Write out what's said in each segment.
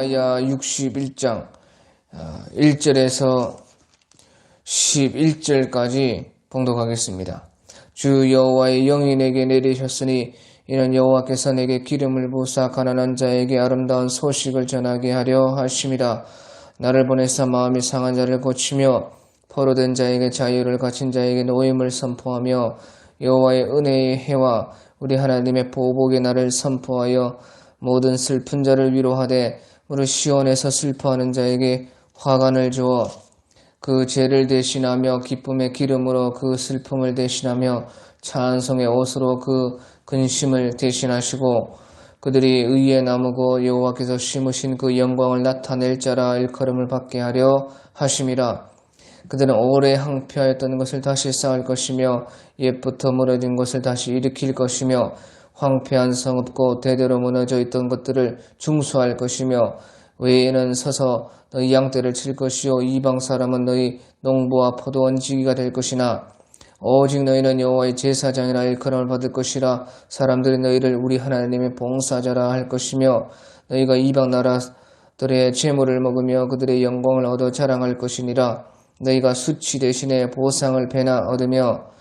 이사야 61장 1절에서 11절까지 봉독하겠습니다. 주 여호와의 영이 내게 내리셨으니 이는 여호와께서 내게 기름을 부사 가난한 자에게 아름다운 소식을 전하게 하려 하심이라. 나를 보내사 마음이 상한 자를 고치며 포로된 자에게 자유를, 갇힌 자에게 노임을 선포하며 여호와의 은혜의 해와 우리 하나님의 보복의 날을 선포하여 모든 슬픈 자를 위로하되 무릇 시온에서 슬퍼하는 자에게 화관을 주어 그 죄를 대신하며 기쁨의 기름으로 그 슬픔을 대신하며 찬송의 옷으로 그 근심을 대신하시고 그들이 의의 나무고 여호와께서 심으신 그 영광을 나타낼 자라 일컬음을 받게 하려 하심이라. 그들은 오래 항폐하였던 것을 다시 쌓을 것이며 옛부터 무너진 것을 다시 일으킬 것이며 황폐한 성읍고 대대로 무너져 있던 것들을 중수할 것이며 외에는 서서 너희 양떼를 칠 것이요 이방 사람은 너희 농부와 포도원 지기가 될 것이나 오직 너희는 여호와의 제사장이라 일컬음을 받을 것이라. 사람들이 너희를 우리 하나님의 봉사자라 할 것이며 너희가 이방 나라들의 재물을 먹으며 그들의 영광을 얻어 자랑할 것이니라. 너희가 수치 대신에 보상을 배나 얻으며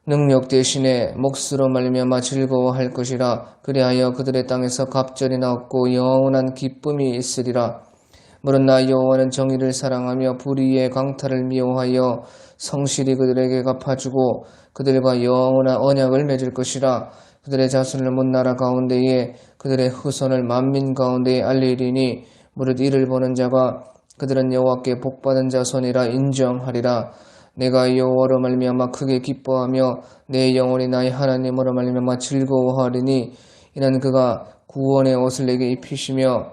능력 대신에 몫으로 말미암아 즐거워할 것이라. 그리하여 그들의 땅에서 갑절이나 얻고 영원한 기쁨이 있으리라. 무릇 나 여호와는 정의를 사랑하며 불의의 강탈을 미워하여 성실히 그들에게 갚아주고 그들과 영원한 언약을 맺을 것이라. 그들의 자손을 문 나라 가운데에 그들의 후손을 만민 가운데에 알리리니 무릇 이를 보는 자가 그들은 여호와께 복받은 자손이라 인정하리라. 내가 여호와로 말미암아 크게 기뻐하며 내 영혼이 나의 하나님으로 말미암아 즐거워하리니 이는 그가 구원의 옷을 내게 입히시며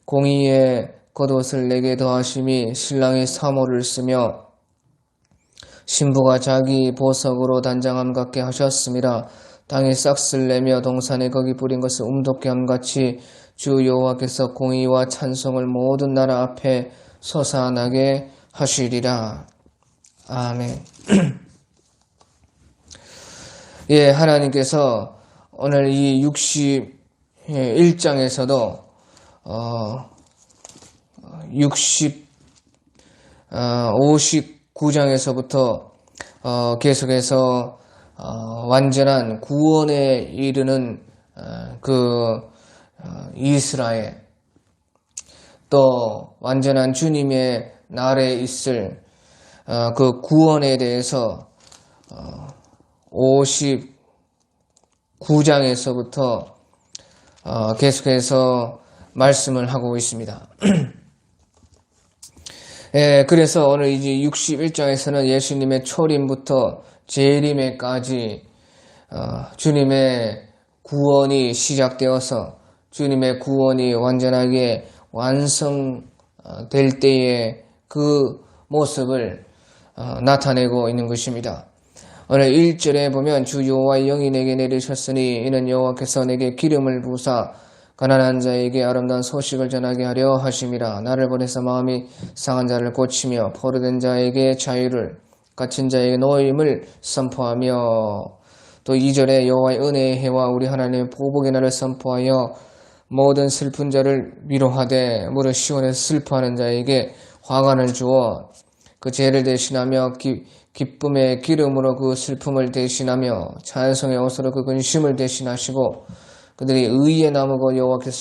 공의의 겉옷을 내게 더하심이 신랑이 사모를 쓰며 신부가 자기 보석으로 단장함 같게 하셨음이라. 땅이 싹을 내며 동산에 거기 뿌린 것을 움돋게 함같이 주 여호와께서 공의와 찬송을 모든 나라 앞에 솟아나게 하시리라. 아멘. 예, 하나님께서 오늘 이 61장에서도 59장에서부터 계속해서 완전한 구원에 이르는 이스라엘, 또 완전한 주님의 날에 있을 그 구원에 대해서 59장에서부터 계속해서 말씀을 하고 있습니다. 예, 그래서 오늘 이제 61장에서는 예수님의 초림부터 재림에까지 주님의 구원이 시작되어서 주님의 구원이 완전하게 완성될 때의 그 모습을 나타내고 있는 것입니다. 오늘 1절에 보면 주 여호와의 영이 내게 내리셨으니 이는 여호와께서 내게 기름을 부사 가난한 자에게 아름다운 소식을 전하게 하려 하심이라. 나를 보내사 마음이 상한 자를 고치며 포로된 자에게 자유를, 갇힌 자에게 노임을 선포하며, 또 2절에 여호와의 은혜의 해와 우리 하나님의 보복의 날을 선포하여 모든 슬픈 자를 위로하되 무릇 시온에서 슬퍼하는 자에게 화관을 주어 그 죄를 대신하며 기쁨의 기름으로 그 슬픔을 대신하며 찬송의 옷으로 그 근심을 대신하시고 그들이 의의 나무고 여호와께서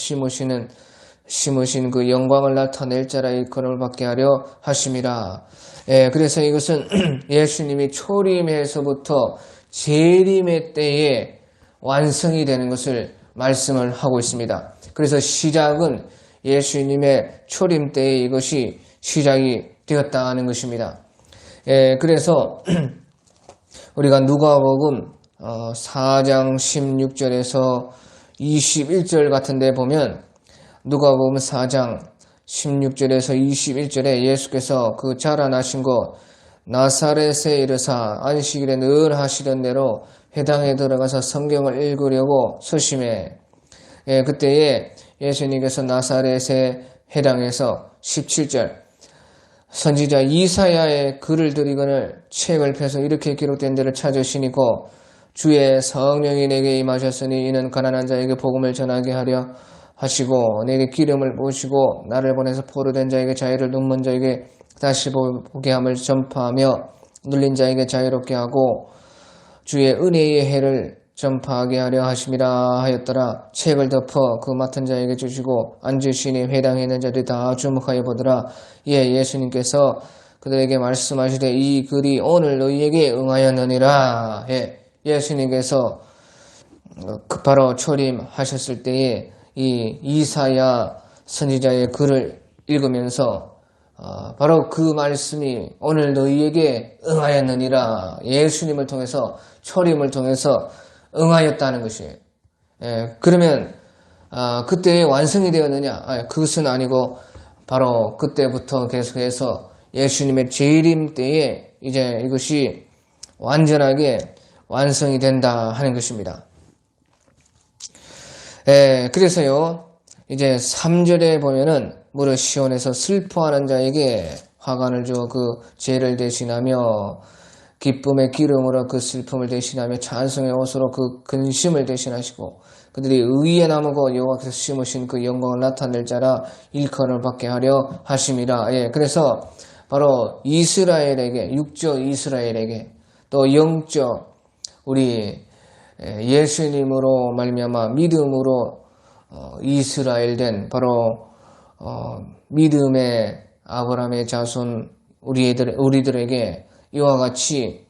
심으신 그 영광을 나타낼 자라 일컬음을 받게 하려 하심이라. 예, 그래서 이것은 예수님이 초림에서부터 재림의 때에 완성이 되는 것을 말씀을 하고 있습니다. 그래서 시작은 예수님의 초림 때에 이것이 시작이 되었다는 것입니다. 예, 그래서 우리가 누가복음 4장 16절에서 21절 같은 데 보면 누가복음 4장 16절에서 21절에 예수께서 그 자라나신 곳 나사렛에 이르사 안식일에 늘 하시던 대로 회당에 들어가서 성경을 읽으려고 서심해. 예, 그때에 예수님께서 나사렛의 회당에서 17절 선지자 이사야의 글을 들이거늘 책을 펴서 이렇게 기록된 데를 찾으시니고 주의 성령이 내게 임하셨으니 이는 가난한 자에게 복음을 전하게 하려 하시고 내게 기름을 부으시고 나를 보내서 포로된 자에게 자유를 눈먼 자에게 다시 보게 함을 전파하며 눌린 자에게 자유롭게 하고 주의 은혜의 해를 전파하게 하려 하심이라 하였더라. 책을 덮어 그 맡은 자에게 주시고 앉으시니 회당에 있는 자들이 다 주목하여 보더라. 예수님께서 그들에게 말씀하시되 이 글이 오늘 너희에게 응하였느니라. 예수님께서 바로 초림하셨을 때에 이 이사야 선지자의 글을 읽으면서 바로 그 말씀이 오늘 너희에게 응하였느니라. 예수님을 통해서 초림을 통해서 응하였다는 것이에요. 그러면 그때 완성이 되었느냐? 그것은 아니고 바로 그때부터 계속해서 예수님의 재림 때에 이제 이것이 완전하게 완성이 된다 하는 것입니다. 그래서요 이제 3절에 보면은 무릇 시온에서 슬퍼하는 자에게 화관을 주어 그 죄를 대신하며 기쁨의 기름으로 그 슬픔을 대신하며 찬송의 옷으로 그 근심을 대신하시고 그들이 의에 나무고 여호와께서 심으신 그 영광을 나타낼 자라 일컬음을 받게 하려 하심이라. 그래서 바로 이스라엘에게 육적 이스라엘에게 또 영적 우리 예수님으로 말미암아 믿음으로 이스라엘된 바로 믿음의 아브라함의 자손 우리들에게 이와 같이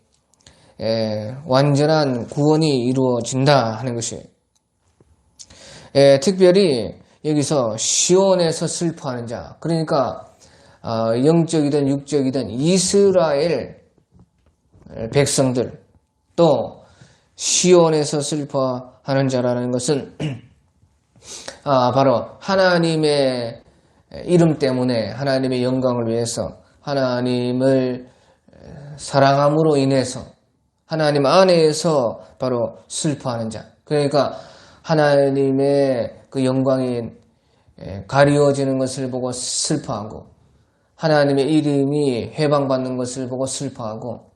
완전한 구원이 이루어진다 하는 것이에요. 특별히 여기서 시온에서 슬퍼하는 자, 그러니까 영적이든 육적이든 이스라엘 백성들 또 시온에서 슬퍼하는 자라는 것은 바로 하나님의 이름 때문에 하나님의 영광을 위해서 하나님을 사랑함으로 인해서 하나님 안에서 바로 슬퍼하는 자, 그러니까 하나님의 그 영광이 가리워지는 것을 보고 슬퍼하고 하나님의 이름이 해방받는 것을 보고 슬퍼하고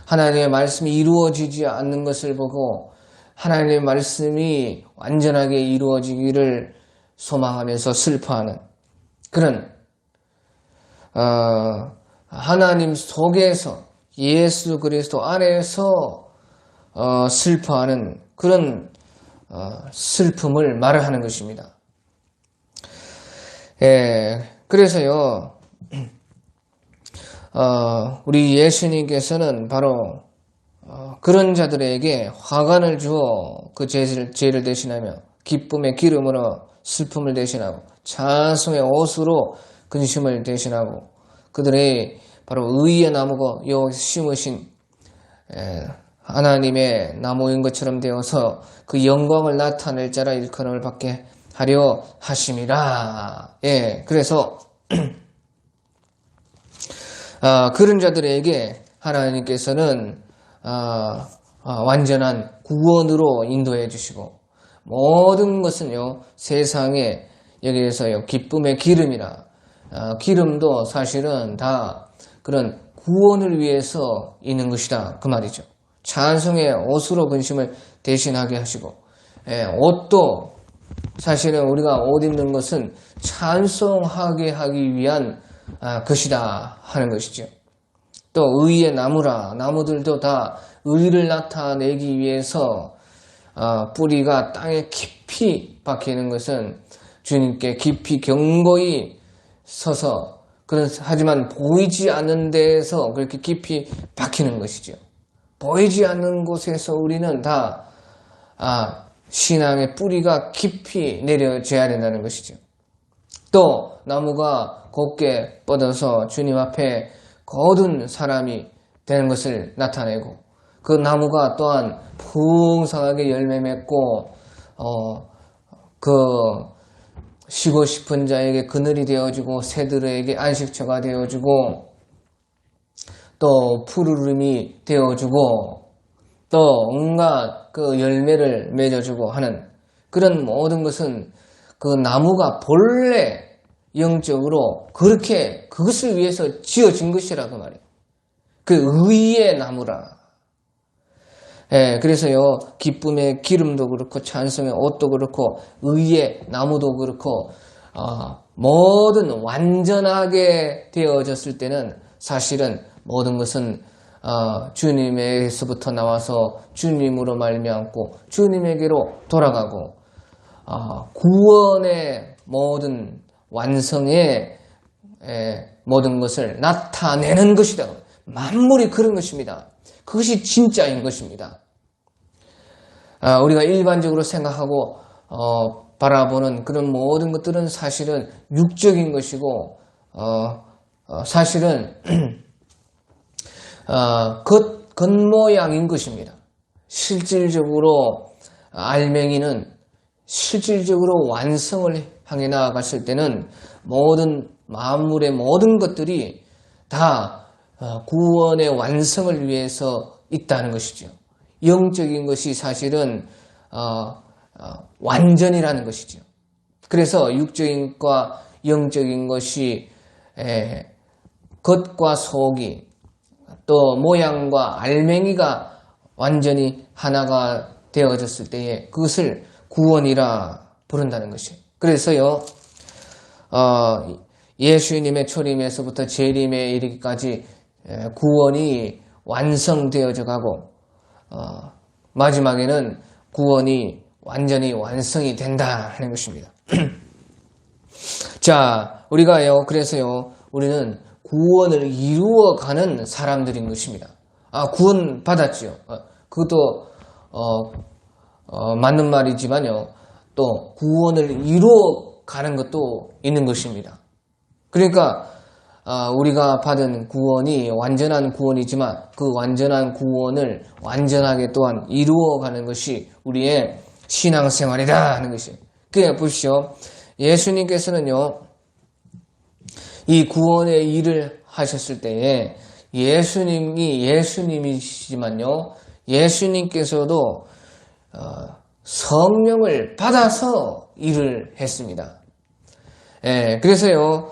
하나님의 말씀이 이루어지지 않는 것을 보고 하나님의 말씀이 완전하게 이루어지기를 소망하면서 슬퍼하는 그런 하나님 속에서 예수 그리스도 안에서 슬퍼하는 그런 슬픔을 말하는 것입니다. 그래서요 우리 예수님께서는 바로 그런 자들에게 화관을 주어 그 죄를 대신하며 기쁨의 기름으로 슬픔을 대신하고 찬송의 옷으로 근심을 대신하고 그들의 바로 의의 나무고 여호와께서 심으신 하나님의 나무인 것처럼 되어서 그 영광을 나타낼 자라 일컬음을 받게 하려 하심이라. 그래서 그런 자들에게 하나님께서는 완전한 구원으로 인도해 주시고 모든 것은요 세상에 여기에서요 기쁨의 기름이라 기름도 사실은 다 그런 구원을 위해서 있는 것이다 그 말이죠. 찬송의 옷으로 근심을 대신하게 하시고 옷도 사실은 우리가 옷 입는 것은 찬송하게 하기 위한 것이다 하는 것이죠. 또 의의 나무라 나무들도 다 의를 나타내기 위해서 뿌리가 땅에 깊이 박히는 것은 주님께 깊이 견고히 서서 하지만 보이지 않는 데에서 그렇게 깊이 박히는 것이죠. 보이지 않는 곳에서 우리는 다 신앙의 뿌리가 깊이 내려져야 된다는 것이죠. 또 나무가 곱게 뻗어서 주님 앞에 거둔 사람이 되는 것을 나타내고 그 나무가 또한 풍성하게 열매 맺고 그 쉬고 싶은 자에게 그늘이 되어주고 새들에게 안식처가 되어주고 또 푸르름이 되어주고 또 온갖 그 열매를 맺어주고 하는 그런 모든 것은 그 나무가 본래 영적으로 그렇게 그것을 위해서 지어진 것이라고 말이에요. 그 의의 나무라. 그래서요, 기쁨의 기름도 그렇고, 찬송의 옷도 그렇고, 의의 나무도 그렇고, 모든 완전하게 되어졌을 때는 사실은 모든 것은 주님에게서부터 나와서 주님으로 말미암고 주님에게로 돌아가고 구원의 모든 완성의 모든 것을 나타내는 것이다. 만물이 그런 것입니다. 그것이 진짜인 것입니다. 우리가 일반적으로 생각하고 바라보는 그런 모든 것들은 사실은 육적인 것이고 사실은 겉모양인 것입니다. 실질적으로 알맹이는 실질적으로 완성을 향해 나아갔을 때는 모든 만물의 모든 것들이 다 구원의 완성을 위해서 있다는 것이죠. 영적인 것이 사실은 완전이라는 것이죠. 그래서 육적인 것과 영적인 것이 겉과 속이 또 모양과 알맹이가 완전히 하나가 되어졌을 때에 그것을 구원이라 부른다는 것이에요. 그래서요, 예수님의 초림에서부터 재림에 이르기까지 구원이 완성되어져 가고 마지막에는 구원이 완전히 완성이 된다 하는 것입니다. 자, 그래서요, 우리는 구원을 이루어가는 사람들인 것입니다. 구원 받았지요. 그것도 맞는 말이지만요, 또 구원을 이루어가는 것도 있는 것입니다. 그러니까 우리가 받은 구원이 완전한 구원이지만 그 완전한 구원을 완전하게 또한 이루어가는 것이 우리의 신앙생활이다 하는 것이에요. 그래 보십시오. 예수님께서는요, 이 구원의 일을 하셨을 때에 예수님이시지만요, 예수님께서도 성령을 받아서 일을 했습니다. 그래서요,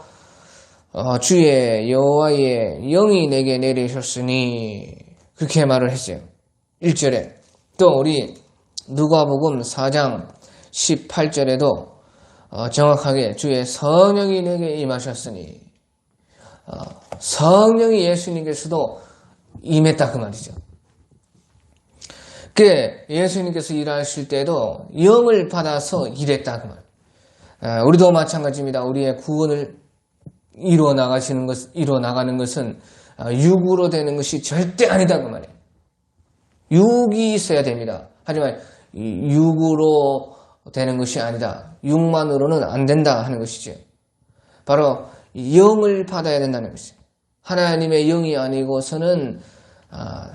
주의 여호와의 영이 내게 내리셨으니 그렇게 말을 했어요. 1절에 또 우리 누가복음 4장 18절에도 정확하게 주의 성령이 내게 임하셨으니 성령이 예수님께서도 임했다 그 말이죠. 예수님께서 일하실 때도 영을 받아서 일했다 그 말. 우리도 마찬가지입니다. 우리의 구원을 이루어 나가는 것은 육으로 되는 것이 절대 아니다 그 말이에요. 육이 있어야 됩니다. 하지만 육으로 되는 것이 아니다. 육만으로는 안 된다 하는 것이죠. 바로 영을 받아야 된다는 것이죠. 하나님의 영이 아니고서는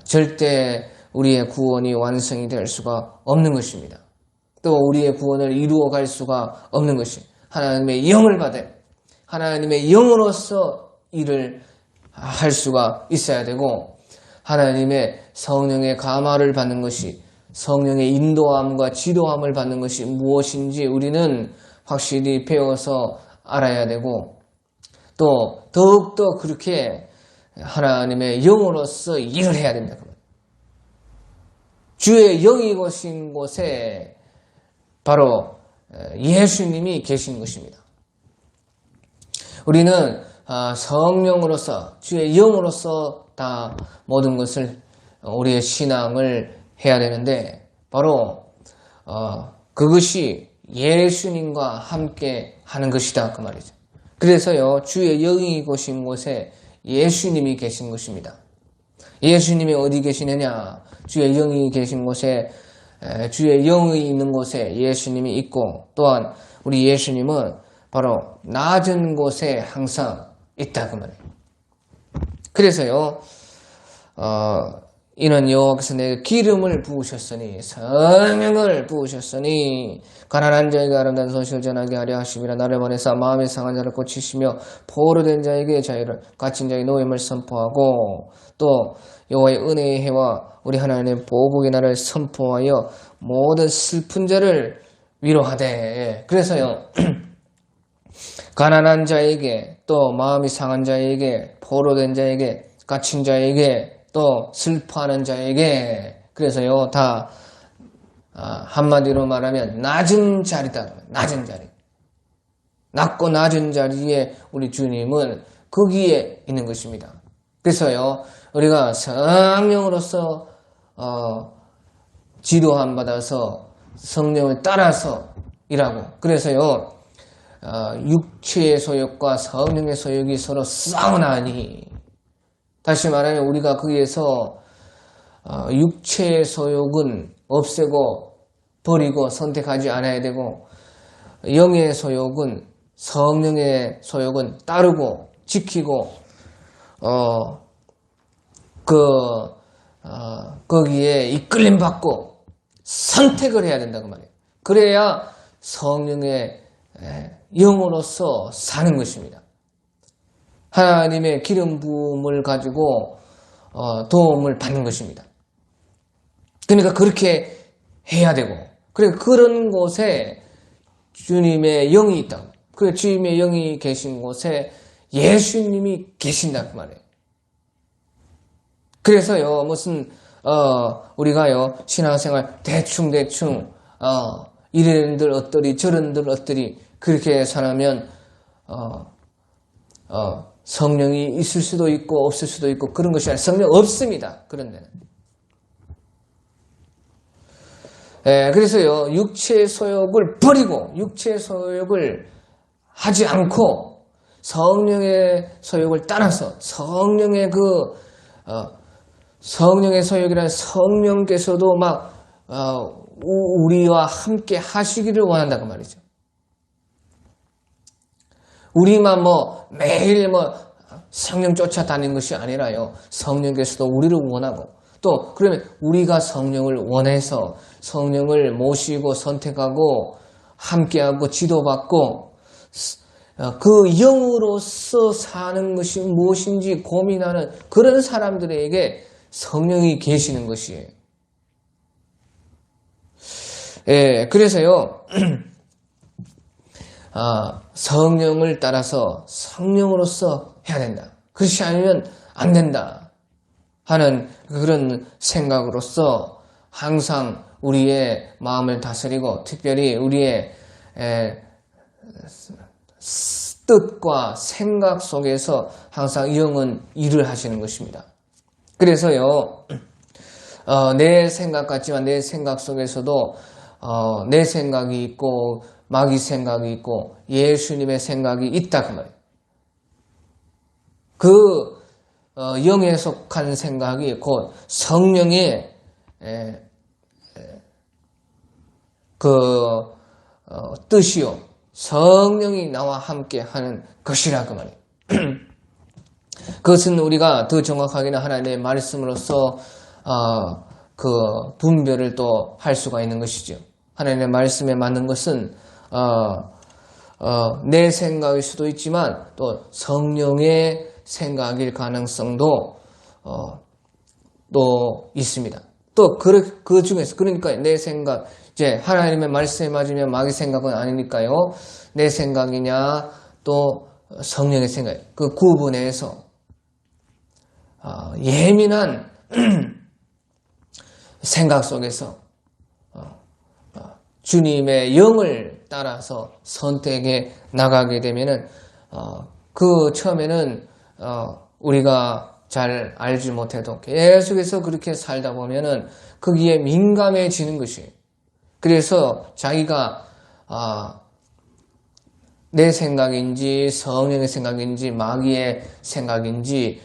절대 우리의 구원이 완성이 될 수가 없는 것입니다. 또 우리의 구원을 이루어 갈 수가 없는 것이 하나님의 영을 받아 하나님의 영으로서 일을 할 수가 있어야 되고 하나님의 성령의 감화를 받는 것이 성령의 인도함과 지도함을 받는 것이 무엇인지 우리는 확실히 배워서 알아야 되고 또 더욱더 그렇게 하나님의 영으로서 일을 해야 된다. 주의 영이 계신 곳에 바로 예수님이 계신 것입니다. 우리는 성령으로서 주의 영으로서 다 모든 것을 우리의 신앙을 해야 되는데 바로 그것이 예수님과 함께 하는 것이다 그 말이죠. 그래서요 주의 영이 계신 곳에 예수님이 계신 것입니다. 예수님이 어디 계시느냐? 주의 영이 계신 곳에 주의 영이 있는 곳에 예수님이 있고 또한 우리 예수님은 바로 낮은 곳에 항상 있다 그 말이에요. 그래서요 이는 여호와께서 내게 기름을 부으셨으니 성령을 부으셨으니 가난한 자에게 아름다운 소식을 전하게 하려 하심이라. 나를 보내사 마음이 상한 자를 고치시며 포로된 자에게 자유를 갇힌 자의 노임을 선포하고 또 여호와의 은혜의 해와 우리 하나님의 보복의 날을 선포하여 모든 슬픈 자를 위로하되. 그래서요 가난한 자에게 또 마음이 상한 자에게 포로된 자에게 갇힌 자에게 또 슬퍼하는 자에게 그래서요, 다 한마디로 말하면 낮은 자리다. 낮은 자리. 낮고 낮은 자리에 우리 주님은 거기에 있는 것입니다. 그래서요, 우리가 성령으로서 지도함 받아서 성령을 따라서 일하고, 그래서요, 육체의 소욕과 성령의 소욕이 서로 싸우나니, 다시 말하면 우리가 거기에서 육체의 소욕은 없애고 버리고 선택하지 않아야 되고, 영의 소욕은, 성령의 소욕은 따르고 지키고 거기에 이끌림 받고 선택을 해야 된다고 말이에요. 그래야 성령의 영으로서 사는 것입니다. 하나님의 기름 부음을 가지고 도움을 받는 것입니다. 그러니까 그렇게 해야 되고, 그래 그런 곳에 주님의 영이 있다고. 그래 주님의 영이 계신 곳에 예수님이 계신다 그 말이에요. 그래서요, 무슨 우리가요 신앙생활 대충 이런들 어떠리 저런들 어떠리 그렇게 살면 성령이 있을 수도 있고 없을 수도 있고 그런 것이 아니라 성령 없습니다. 그런 데는. 그래서요, 육체의 소욕을 버리고, 육체의 소욕을 하지 않고, 성령의 소욕을 따라서, 성령의 소욕이라는 성령께서도 우리와 함께 하시기를 원한다고 말이죠. 우리만 매일 성령 쫓아다니는 것이 아니라요, 성령께서도 우리를 원하고, 또 그러면 우리가 성령을 원해서 성령을 모시고 선택하고 함께하고 지도받고 그 영으로서 사는 것이 무엇인지 고민하는 그런 사람들에게 성령이 계시는 것이에요. 그래서요, 성령을 따라서 성령으로서 해야 된다. 그렇지 않으면 안 된다 하는 그런 생각으로서 항상 우리의 마음을 다스리고, 특별히 우리의 뜻과 생각 속에서 항상 영은 일을 하시는 것입니다. 그래서요, 내 생각 같지만 내 생각 속에서도 내 생각이 있고 마귀 생각이 있고 예수님의 생각이 있다 그 말이에요. 그 영에 속한 생각이 곧 성령의 뜻이요, 성령이 나와 함께 하는 것이라 그 말이에요. 그것은 우리가 더 정확하게는 하나님의 말씀으로서 그 분별을 또 할 수가 있는 것이죠. 하나님의 말씀에 맞는 것은 내 생각일 수도 있지만 또 성령의 생각일 가능성도 또 있습니다. 또 그 중에서, 그러니까 내 생각, 이제 하나님의 말씀에 맞으면 마귀 생각은 아니니까요, 내 생각이냐 또 성령의 생각, 그 구분해서 예민한 생각 속에서 주님의 영을 따라서 선택해 나가게 되면은 그 처음에는 우리가 잘 알지 못해도 계속해서 그렇게 살다 보면은 거기에 민감해지는 것이에요. 그래서 자기가 내 생각인지 성령의 생각인지 마귀의 생각인지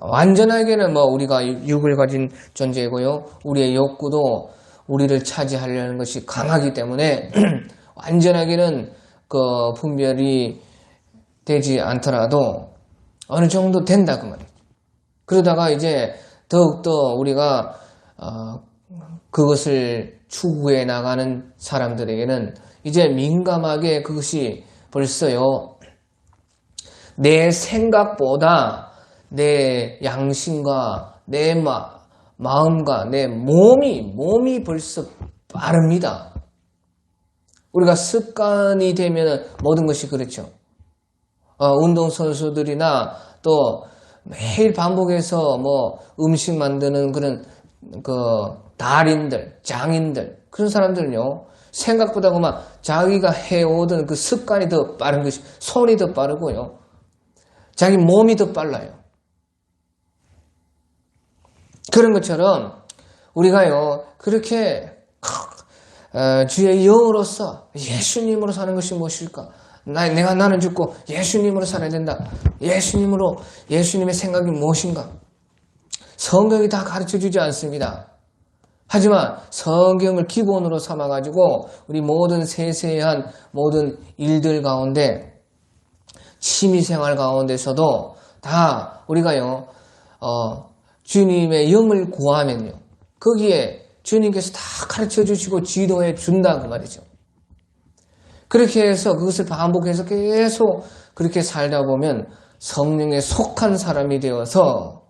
완전하게는 우리가 육을 가진 존재고요, 우리의 욕구도 우리를 차지하려는 것이 강하기 때문에 완전하게는 그 분별이 되지 않더라도 어느 정도 된다 그 말이에요. 그러다가 이제 더욱더 우리가 그것을 추구해 나가는 사람들에게는 이제 민감하게 그것이 벌써요, 내 생각보다 내 양심과 내 마음과 내 몸이 벌써 빠릅니다. 우리가 습관이 되면 모든 것이 그렇죠. 운동선수들이나 또 매일 반복해서 뭐 음식 만드는 그런 그 달인들, 장인들 그런 사람들은요 생각보다 그만 자기가 해오던 그 습관이 더 빠른 것이 손이 더 빠르고요 자기 몸이 더 빨라요. 그런 것처럼 우리가요 그렇게 주의 영으로서 예수님으로 사는 것이 무엇일까? 나는 죽고 예수님으로 살아야 된다. 예수님의 생각이 무엇인가? 성경이 다 가르쳐주지 않습니다. 하지만 성경을 기본으로 삼아가지고 우리 모든 세세한 모든 일들 가운데 취미생활 가운데서도 다 우리가요 주님의 영을 구하면요 거기에 주님께서 다 가르쳐 주시고 지도해 준다 그 말이죠. 그렇게 해서 그것을 반복해서 계속 그렇게 살다 보면 성령에 속한 사람이 되어서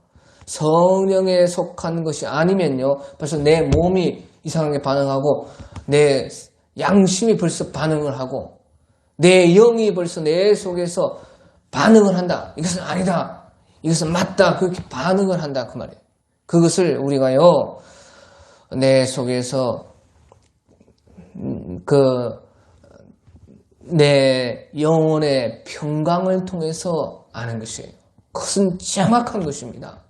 성령에 속한 것이 아니면요 벌써 내 몸이 이상하게 반응하고 내 양심이 벌써 반응을 하고 내 영이 벌써 내 속에서 반응을 한다. 이것은 아니다. 이것은 맞다. 그렇게 반응을 한다 그 말이에요. 그것을 우리가요 내 속에서 내 영혼의 평강을 통해서 아는 것이에요. 그것은 정확한 것입니다.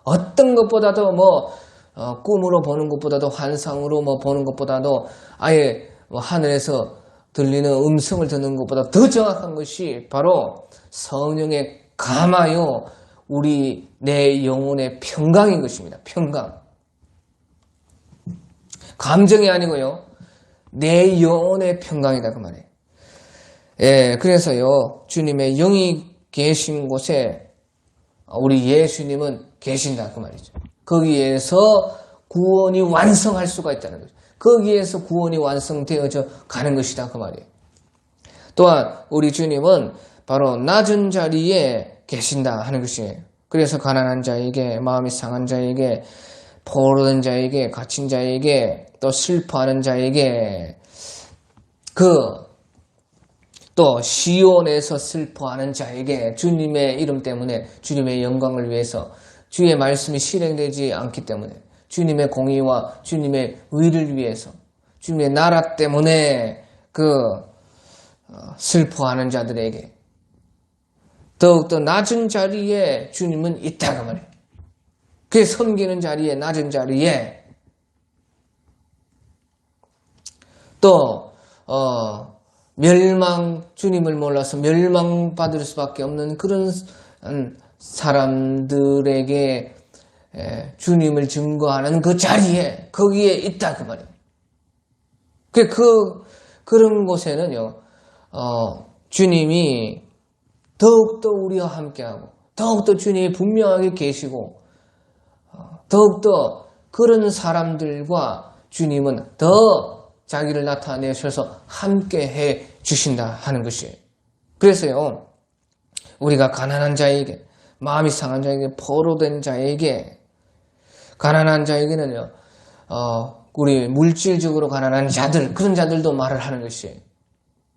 어떤 것보다도 꿈으로 보는 것보다도 환상으로 보는 것보다도 아예 하늘에서 들리는 음성을 듣는 것보다 더 정확한 것이 바로 성령의 감하여 내 영혼의 평강인 것입니다. 평강. 감정이 아니고요. 내 영혼의 평강이다 그 말이에요. 예, 그래서요. 주님의 영이 계신 곳에 우리 예수님은 계신다 그 말이죠. 거기에서 구원이 완성할 수가 있다는 거죠. 거기에서 구원이 완성되어져 가는 것이다 그 말이에요. 또한 우리 주님은 바로 낮은 자리에 계신다 하는 것이에요. 그래서 가난한 자에게, 마음이 상한 자에게, 포로된 자에게, 갇힌 자에게, 또 슬퍼하는 자에게, 또 시온에서 슬퍼하는 자에게 주님의 이름 때문에 주님의 영광을 위해서 주의 말씀이 실행되지 않기 때문에 주님의 공의와 주님의 의를 위해서 주님의 나라 때문에 슬퍼하는 자들에게 더욱더 낮은 자리에 주님은 있다고 말해요. 그 섬기는 자리에 낮은 자리에 또 주님을 몰라서 멸망받을 수밖에 없는 그런 사람들에게 주님을 증거하는 그 자리에 거기에 있다 그 말이에요. 그런 곳에는요 주님이 더욱더 우리와 함께하고 더욱더 주님이 분명하게 계시고 더욱더 그런 사람들과 주님은 더 자기를 나타내셔서 함께해 주신다 하는 것이에요. 그래서요 우리가 가난한 자에게 마음이 상한 자에게 포로된 자에게 가난한 자에게는요 우리 물질적으로 가난한 자들 그런 자들도 말을 하는 것이에요.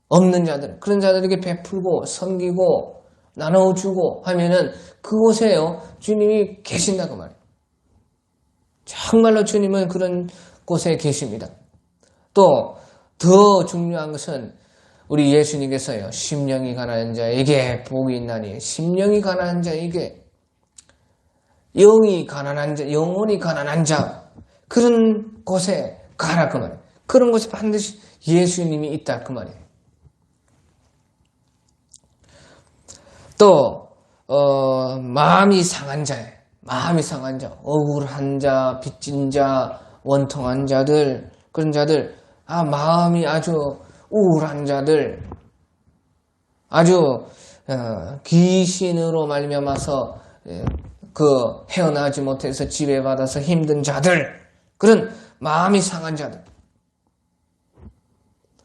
없는 자들 그런 자들에게 베풀고 섬기고 나눠주고 하면은 그곳에요 주님이 계신다고 말이에요. 정말로 주님은 그런 곳에 계십니다. 또 더 중요한 것은 우리 예수님께서요 심령이 가난한 자에게 복이 있나니 심령이 가난한 자에게 영혼이 가난한 자 그런 곳에 가라 그 말이에요. 그런 곳에 반드시 예수님이 있다 그 말이에요. 또 마음이 상한 자, 억울한 자, 빚진 자, 원통한 자들 그런 자들 마음이 아주 우울한 자들 아주 귀신으로 말미암아서 헤어나지 못해서 지배받아서 힘든 자들 그런 마음이 상한 자들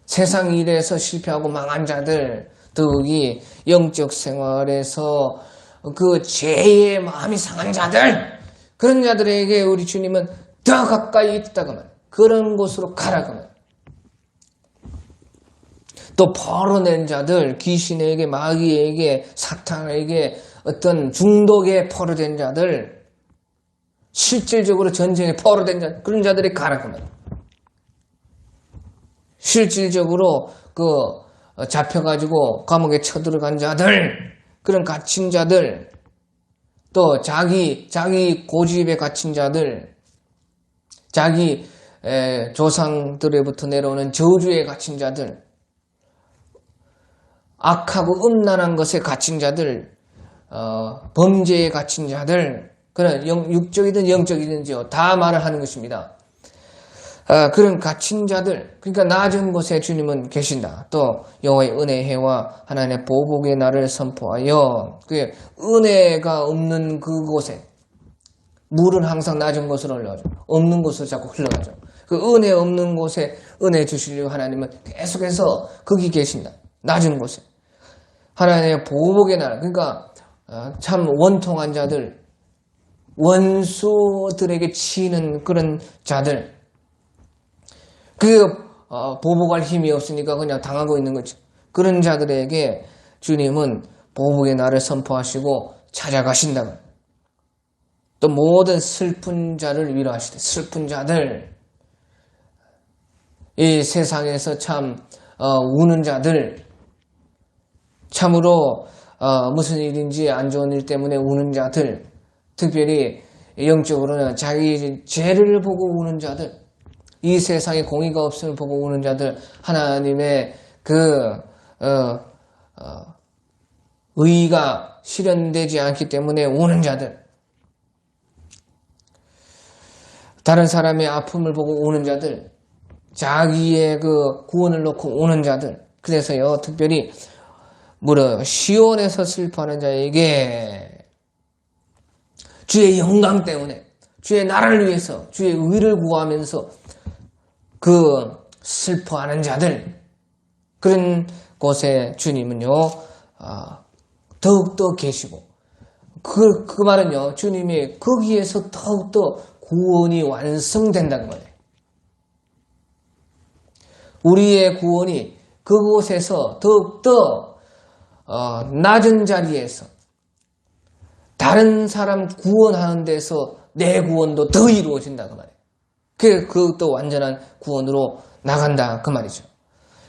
세상 일에서 실패하고 망한 자들 더욱이 영적 생활에서 그 죄의 마음이 상한 자들 그런 자들에게 우리 주님은 더 가까이 있다고 말해요. 그런 곳으로 가라고 말해요. 또 벌어낸 자들 귀신에게 마귀에게 사탄에게 어떤 중독에 포로된 자들, 실질적으로 전쟁에 포로된 자, 그런 자들이 가라 그 말이에요. 실질적으로 잡혀가지고 감옥에 쳐들어간 자들, 그런 갇힌 자들, 또 자기 고집에 갇힌 자들, 자기 조상들로부터 내려오는 저주에 갇힌 자들, 악하고 음란한 것에 갇힌 자들, 범죄에 갇힌 자들, 그런 육적이든 영적이든지요, 다 말을 하는 것입니다. 그런 갇힌 자들, 그러니까 낮은 곳에 주님은 계신다. 또 여호와의 은혜와 하나님의 보복의 날을 선포하여, 그 은혜가 없는 그곳에, 물은 항상 낮은 곳으로 흘러가죠. 없는 곳으로 자꾸 흘러가죠. 그 은혜 없는 곳에 은혜 주시려고 하나님은 계속해서 거기 계신다. 낮은 곳에. 하나님의 보복의 날, 그러니까 참 원통한 자들, 원수들에게 치이는 그런 자들, 보복할 힘이 없으니까 그냥 당하고 있는 거죠. 그런 자들에게 주님은 보복의 날을 선포하시고 찾아가신다. 또 모든 슬픈 자를 위로하시되, 슬픈 자들, 이 세상에서 참 우는 자들, 참으로 무슨 일인지 안 좋은 일 때문에 우는 자들, 특별히 영적으로는 자기 죄를 보고 우는 자들, 이 세상에 공의가 없음을 보고 우는 자들, 하나님의 의의가 실현되지 않기 때문에 우는 자들, 다른 사람의 아픔을 보고 우는 자들, 자기의 구원을 놓고 우는 자들, 그래서요, 특별히 시온에서 슬퍼하는 자에게 주의 영광 때문에, 주의 나라를 위해서, 주의 의를 구하면서 슬퍼하는 자들, 그런 곳에 주님은요, 더욱더 계시고, 그 말은요, 주님이 거기에서 더욱더 구원이 완성된다는 거예요. 우리의 구원이 그곳에서 더욱더 낮은 자리에서 다른 사람 구원하는 데서 내 구원도 더 이루어진다 그 말이에요. 그것도 완전한 구원으로 나간다 그 말이죠.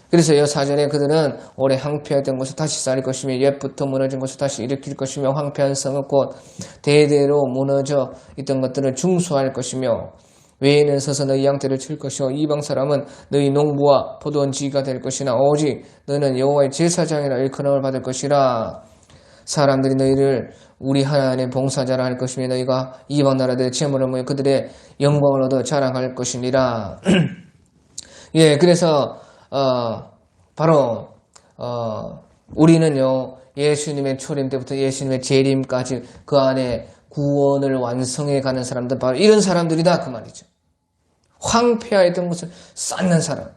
그래서 여 사전에 그들은 오래 황폐했던 곳을 다시 쌓을 것이며 옛부터 무너진 곳을 다시 일으킬 것이며 황폐한 성은 곧 대대로 무너져 있던 것들을 중수할 것이며 외에는 서서 너희 양떼를 칠 것이요 이방 사람은 너희 농부와 포도원 지기가 될 것이나 오직 너는 여호와의 제사장이라 일컬음을 받을 것이라. 사람들이 너희를 우리 하나님의 봉사자라 할 것이며 너희가 이방 나라들의 재물을 모여 그들의 영광을 얻어 자랑할 것이니라. 예, 그래서 바로 우리는요, 예수님의 초림 때부터 예수님의 재림까지 그 안에 구원을 완성해 가는 사람들, 바로 이런 사람들이다 그 말이죠. 황폐하였던 것을 쌓는 사람,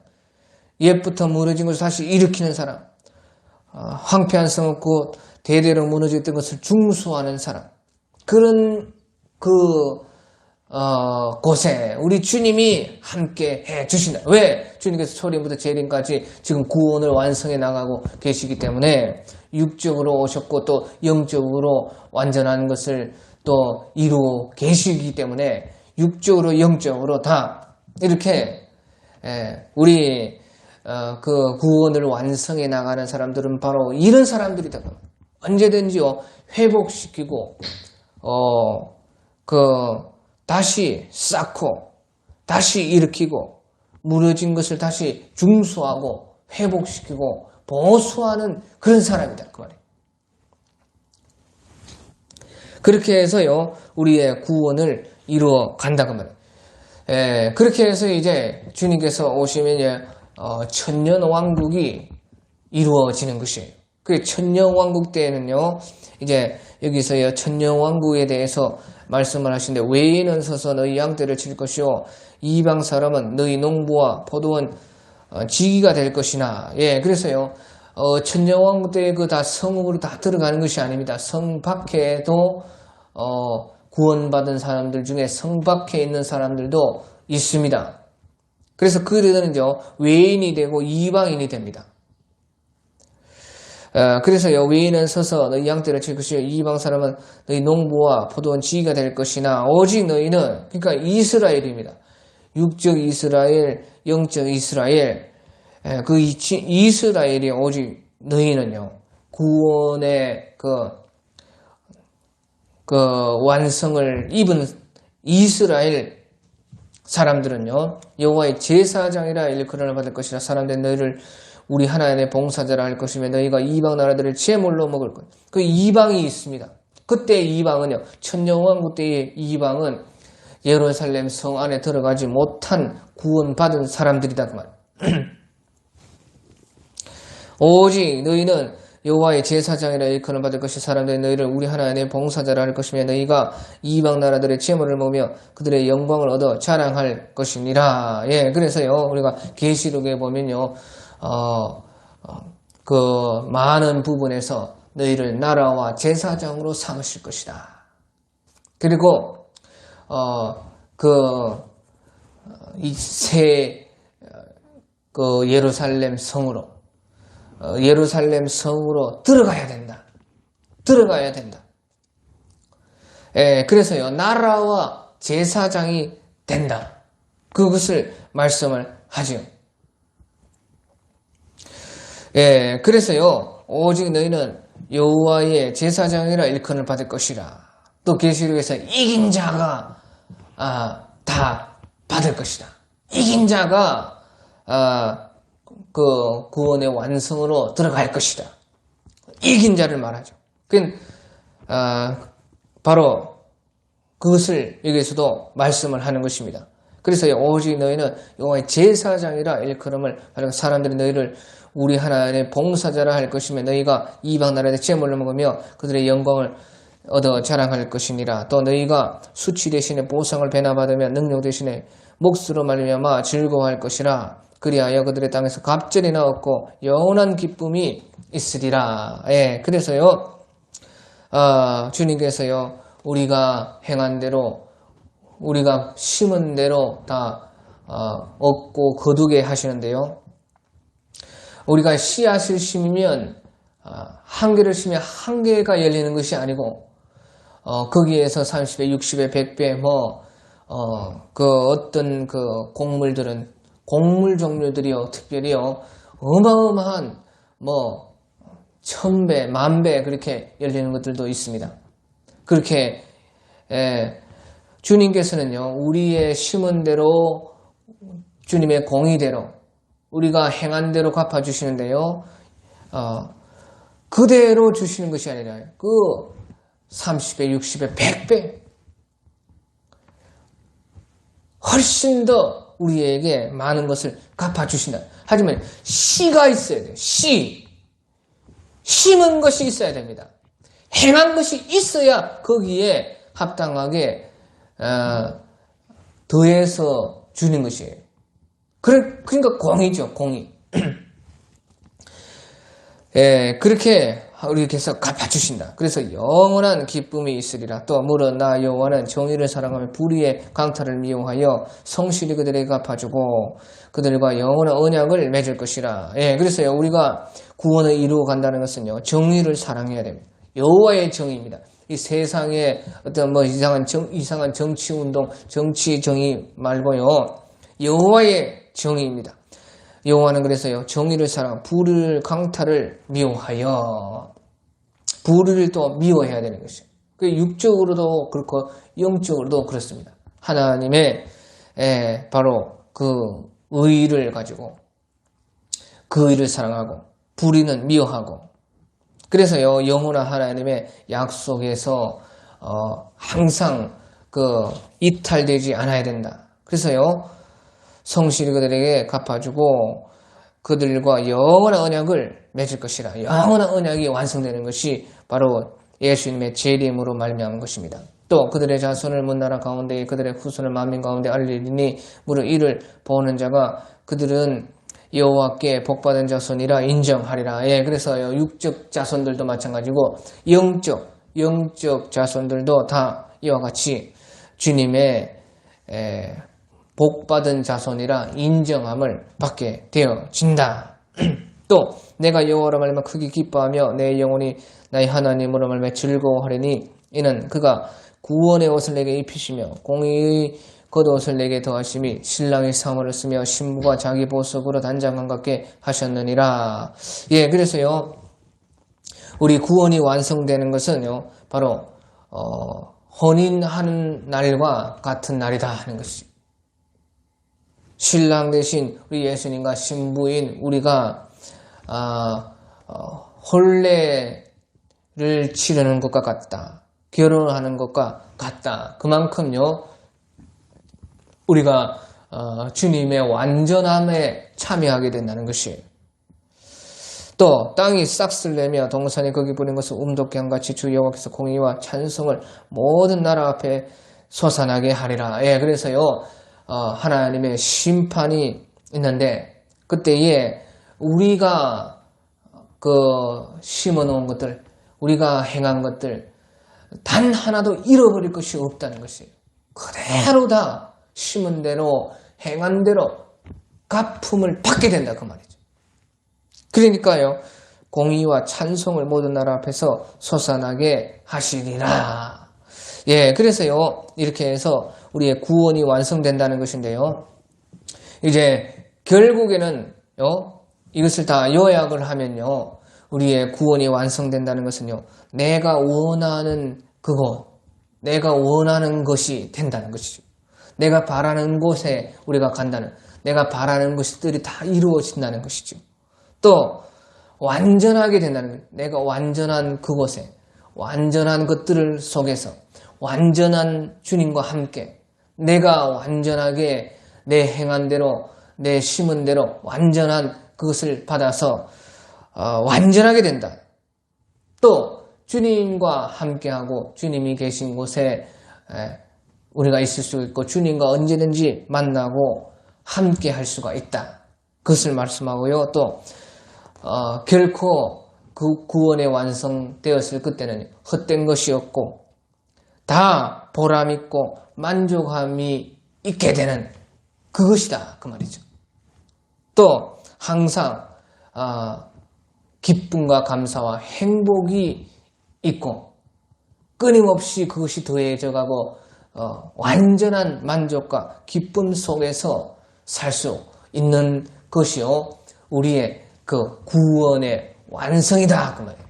옛부터 무너진 것을 다시 일으키는 사람, 황폐한 성은 곧 대대로 무너졌던 것을 중수하는 사람, 그런 곳에 우리 주님이 함께 해 주신다. 왜? 주님께서 초림부터 재림까지 지금 구원을 완성해 나가고 계시기 때문에 육적으로 오셨고 또 영적으로 완전한 것을 또 이루고 계시기 때문에 육적으로 영적으로 다 이렇게 우리 그 구원을 완성해 나가는 사람들은 바로 이런 사람들이다. 언제든지요 회복시키고 다시 쌓고 다시 일으키고 무너진 것을 다시 중수하고 회복시키고 보수하는 그런 사람이다 그 말이에요. 그렇게 해서요 우리의 구원을 이루어 간다고 말이에요. 그렇게 해서 이제 주님께서 오시면 천년 왕국이 이루어지는 것이에요. 그 천년 왕국 때에는요 이제 여기서요 천년 왕국에 대해서 말씀을 하시는데 외인은 서서 너희 양떼를 칠 것이요 이방 사람은 너희 농부와 포도원 지기가 될 것이나. 예, 그래서요 천년 왕국 때에 다 성읍으로 다 들어가는 것이 아닙니다. 성 밖에도 구원받은 사람들 중에 성 밖에 있는 사람들도 있습니다. 그래서 그들은요 외인이 되고 이방인이 됩니다. 그래서요, 위인은 서서 너희 양떼를 칠 것이요 이방 사람은 너희 농부와 포도원 지기가 될 것이나 오직 너희는, 그러니까 이스라엘입니다. 육적 이스라엘, 영적 이스라엘, 그 이스라엘이 오직 너희는요, 구원의 그 완성을 입은 이스라엘 사람들은요, 여호와의 제사장이라 일컬음을 받을 것이라. 사람들은 너희를 우리 하나님의 봉사자라 할 것이며 너희가 이방 나라들을 제물로 먹을 것. 그 이방이 있습니다. 그때의 이방은요, 천년왕국 때의 이방은 예루살렘 성 안에 들어가지 못한 구원받은 사람들이다 그 말. 오직 너희는 여호와의 제사장이라 일컬음을 받을 것이. 사람들이 너희를 우리 하나님의 봉사자라 할 것이며 너희가 이방 나라들의 제물을 먹으며 그들의 영광을 얻어 자랑할 것이니라. 예, 그래서요, 우리가 계시록에 보면요, 그 많은 부분에서 너희를 나라와 제사장으로 삼으실 것이다. 그리고 이 새 예루살렘 성으로 들어가야 된다. 들어가야 된다. 예, 그래서요, 나라와 제사장이 된다. 그것을 말씀을 하죠. 예, 그래서요, 오직 너희는 여호와의 제사장이라 일컬음을 받을 것이라. 또 계시록에서 이긴 자가 다 받을 것이다. 이긴 자가 그 구원의 완성으로 들어갈 것이다. 이긴 자를 말하죠. 바로 그것을 여기에서도 말씀을 하는 것입니다. 그래서 오직 너희는 여호와의 제사장이라 일컬음을 하는. 사람들이 너희를 우리 하나님의 봉사자라 할 것이며 너희가 이방 나라의 제물을 먹으며 그들의 영광을 얻어 자랑할 것이니라. 또 너희가 수치 대신에 보상을 배나받으며 능력 대신에 몫으로 말미암아 즐거워할 것이라. 그리하여 그들의 땅에서 갑절이나 얻고 영원한 기쁨이 있으리라. 예, 그래서요, 주님께서요, 우리가 행한 대로, 우리가 심은 대로 다 얻고 거두게 하시는데요. 우리가 씨앗을 심으면 한 개를 심으면 한 개가 열리는 것이 아니고 거기에서 30배, 60배, 100배 어떤 그 곡물 종류들이요, 특별히요, 어마어마한 1000배, 10,000배 그렇게 열리는 것들도 있습니다. 그렇게 주님께서는요, 우리의 심은 대로 주님의 공의대로 우리가 행한 대로 갚아주시는데요, 그대로 주시는 것이 아니라 그 30배, 60배, 100배 훨씬 더 우리에게 많은 것을 갚아주신다. 하지만 씨가 있어야 돼요. 심은 것이 있어야 됩니다. 행한 것이 있어야 거기에 합당하게 더해서 주는 것이에요. 그러니까 공의죠, 공의. 예, 그렇게 우리께서 갚아주신다. 그래서 영원한 기쁨이 있으리라. 또 물어 나 여호와는 정의를 사랑하며 불의의 강탈을 미워하여 성실히 그들에게 갚아주고 그들과 영원한 언약을 맺을 것이라. 예, 그래서요, 우리가 구원을 이루어 간다는 것은요, 정의를 사랑해야 됩니다. 여호와의 정의입니다. 이 세상에 어떤 이상한 정치 운동, 정치 정의 말고요, 여호와의 정의입니다. 여호와는 그래서요, 정의를 사랑, 불의를 강탈을 미워하여, 불의를 또 미워해야 되는 것이에요. 육적으로도 그렇고 영적으로도 그렇습니다. 하나님의 바로 그 의를 가지고 그 의를 사랑하고 불의는 미워하고. 그래서요, 영원한 하나님의 약속에서 항상 이탈되지 않아야 된다. 그래서요, 성실히 그들에게 갚아주고 그들과 영원한 언약을 맺을 것이라. 영원한 언약이 완성되는 것이 바로 예수님의 재림으로 말미암은 것입니다. 또 그들의 자손을 문나라 가운데 그들의 후손을 만민 가운데 알리리니 무릇 이를 보는 자가 그들은 여호와께 복받은 자손이라 인정하리라. 예, 그래서 육적 자손들도 마찬가지고 영적 자손들도 다 이와 같이 주님의 복받은 자손이라 인정함을 받게 되어진다. 또 내가 여호와로 말미암아 크게 기뻐하며 내 영혼이 나의 하나님으로 말미암아 즐거워하리니 이는 그가 구원의 옷을 내게 입히시며 공의의 겉옷을 내게 더하심이 신랑의 상을 쓰며 신부가 자기 보석으로 단장한 같게 하셨느니라. 예, 그래서요 우리 구원이 완성되는 것은요 바로 혼인하는 날과 같은 날이다 하는 것이. 신랑 대신 우리 예수님과 신부인 우리가 혼례를 치르는 것과 같다. 결혼하는 것과 같다. 그만큼요 우리가 주님의 완전함에 참여하게 된다는 것이에요. 또 땅이 싹쓸 내며 동산이 거기 부린 것을 음독게 한같이 주 여호와께서 공의와 찬송을 모든 나라 앞에 솟아나게 하리라. 예, 그래서요 하나님의 심판이 있는데 그때에 우리가 심어놓은 것들, 우리가 행한 것들 단 하나도 잃어버릴 것이 없다는 것이에요. 그대로 다 심은 대로 행한 대로 갚음을 받게 된다 그 말이죠. 그러니까요 공의와 찬송을 모든 나라 앞에서 솟아나게 하시리라. 예, 그래서요 이렇게 해서 우리의 구원이 완성된다는 것인데요. 이제 결국에는 이것을 다 요약을 하면요 우리의 구원이 완성된다는 것은요 내가 원하는 그곳, 내가 원하는 것이 된다는 것이죠. 내가 바라는 곳에 우리가 간다는, 내가 바라는 것들이 다 이루어진다는 것이죠. 또 완전하게 된다는 거예요. 내가 완전한 그곳에, 완전한 것들을 속에서 완전한 주님과 함께 내가 완전하게 내 행한 대로, 내 심은 대로 완전한 그것을 받아서 완전하게 된다. 또 주님과 함께하고 주님이 계신 곳에 우리가 있을 수 있고 주님과 언제든지 만나고 함께 할 수가 있다. 그것을 말씀하고요. 또 결코 그 구원의 완성되었을 그때는 헛된 것이 없고 다 보람있고 만족함이 있게 되는 그것이다 그 말이죠. 또 항상 기쁨과 감사와 행복이 있고 끊임없이 그것이 더해져가고 완전한 만족과 기쁨 속에서 살 수 있는 것이요 우리의 그 구원의 완성이다 그 말이에요.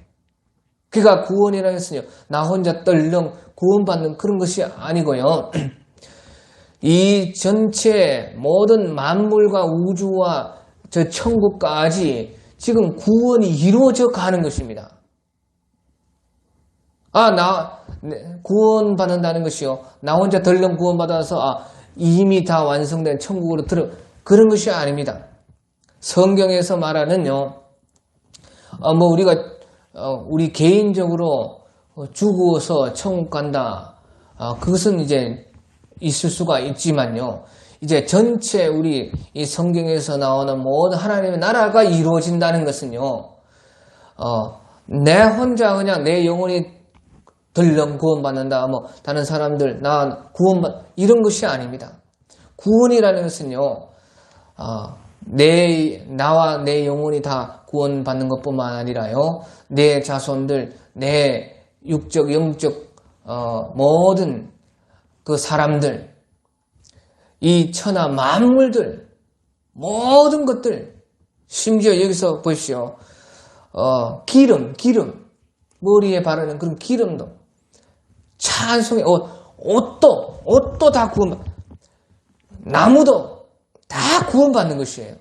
그러니까 구원이라는 것은요 나 혼자 떨렁 구원받는 그런 것이 아니고요 이 전체 모든 만물과 우주와 저 천국까지 지금 구원이 이루어져 가는 것입니다. 구원받는다는 것이요 나 혼자 덜렁 구원받아서 이미 다 완성된 천국으로 그런 것이 아닙니다. 성경에서 말하는요 우리 개인적으로 죽어서 천국 간다 그것은 이제 있을 수가 있지만요 이제 전체 우리 이 성경에서 나오는 모든 하나님의 나라가 이루어진다는 것은요 내 혼자 그냥 내 영혼이 덜렁 구원받는다 다른 사람들 나 이런 것이 아닙니다. 구원이라는 것은요 나와 내 영혼이 다 구원받는 것뿐만 아니라요 내 자손들, 내 육적, 영적 모든 그 사람들, 이 천하 만물들 모든 것들 심지어 여기서 보십시오. 기름 머리에 바르는 그런 기름도 찬송의 옷도 다 나무도 다 구원받는 것이에요.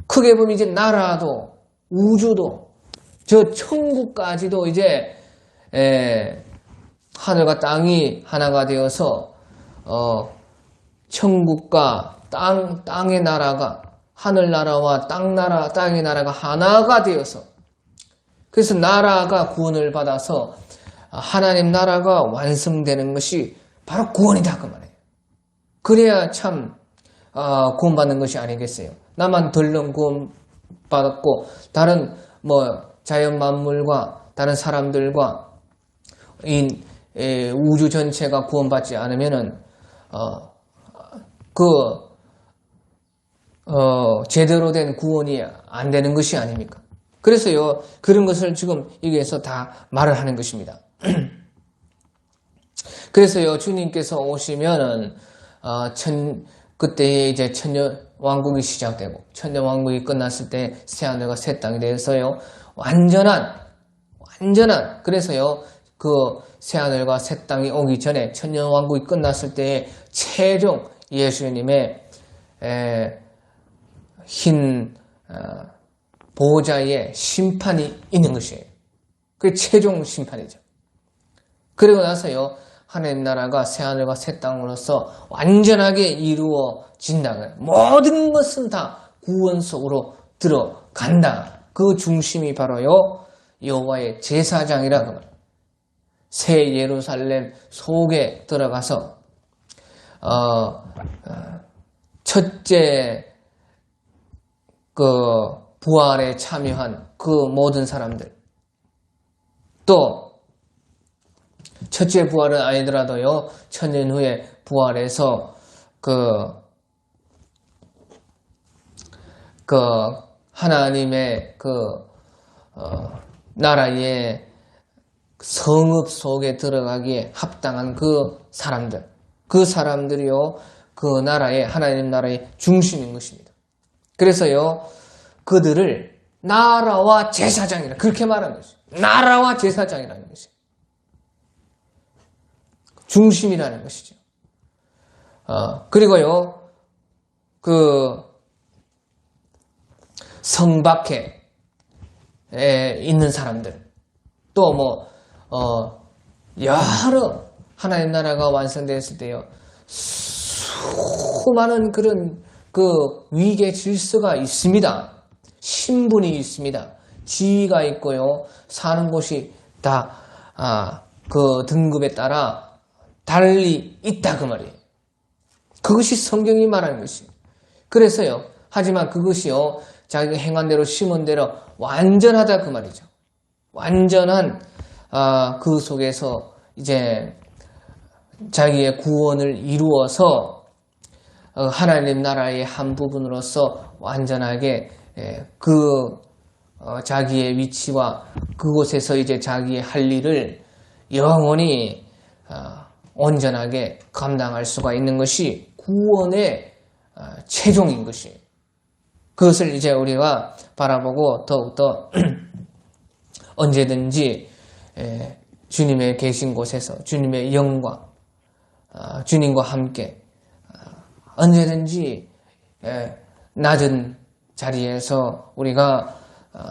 크게 보면 이제 나라도 우주도 저 천국까지도 이제 하늘과 땅이 하나가 되어서 천국과 땅의 나라가 하늘나라와 땅의 나라가 하나가 되어서 그래서 나라가 구원을 받아서 하나님 나라가 완성되는 것이 바로 구원이다 그 말이에요. 그래야 참 구원받는 것이 아니겠어요. 나만 덜렁 구원받았고 다른 자연 만물과 다른 사람들과 우주 전체가 구원받지 않으면은 제대로 된 구원이 안 되는 것이 아닙니까? 그래서요, 그런 것을 지금 여기에서 다 말을 하는 것입니다. 그래서요, 주님께서 오시면은, 그때에 이제 천년왕국이 시작되고, 천년왕국이 끝났을 때 새하늘과 새 땅에 대해서요, 완전한, 그래서요, 그 새하늘과 새 땅이 오기 전에 천년왕국이 끝났을 때에 최종 예수님의 흰 보호자의 심판이 있는 것이에요. 그게 최종 심판이죠. 그리고 나서요, 하나님 나라가 새하늘과 새 땅으로서 완전하게 이루어진다. 모든 것은 다 구원 속으로 들어간다. 그 중심이 바로요, 여호와의 제사장이라 그 말. 새 예루살렘 속에 들어가서 첫째 그 부활에 참여한 그 모든 사람들, 또 첫째 부활은 아니더라도요, 천년 후에 부활해서 하나님의 나라의 성읍 속에 들어가기에 합당한 그 사람들이요, 그 나라의, 하나님 나라의 중심인 것입니다. 그래서요, 그들을 나라와 제사장이라 그렇게 말하는 것이죠. 나라와 제사장이라는 것이죠. 중심이라는 것이죠. 그리고요, 성 밖에 있는 사람들, 또 여러 하나님 나라가 완성되었을 때요, 수많은 그런 위계 질서가 있습니다. 신분이 있습니다. 지위가 있고요, 사는 곳이 다 그 등급에 따라 달리 있다 그 말이에요. 그것이 성경이 말하는 것이에요. 그래서요, 하지만 그것이요, 자기가 행한 대로 심은 대로 완전하다 그 말이죠. 완전한 그 속에서 이제 자기의 구원을 이루어서 하나님 나라의 한 부분으로서 완전하게 자기의 위치와 그곳에서 이제 자기의 할 일을 영원히 온전하게 감당할 수가 있는 것이 구원의 최종인 것이에요. 그것을 이제 우리가 바라보고 더욱더 언제든지 주님의 계신 곳에서 주님의 영광, 주님과 함께 언제든지 낮은 자리에서 우리가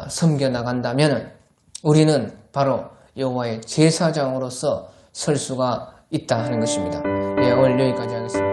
섬겨나간다면 우리는 바로 여호와의 제사장으로서 설 수가 있다 하는 것입니다. 오늘 여기까지 하겠습니다.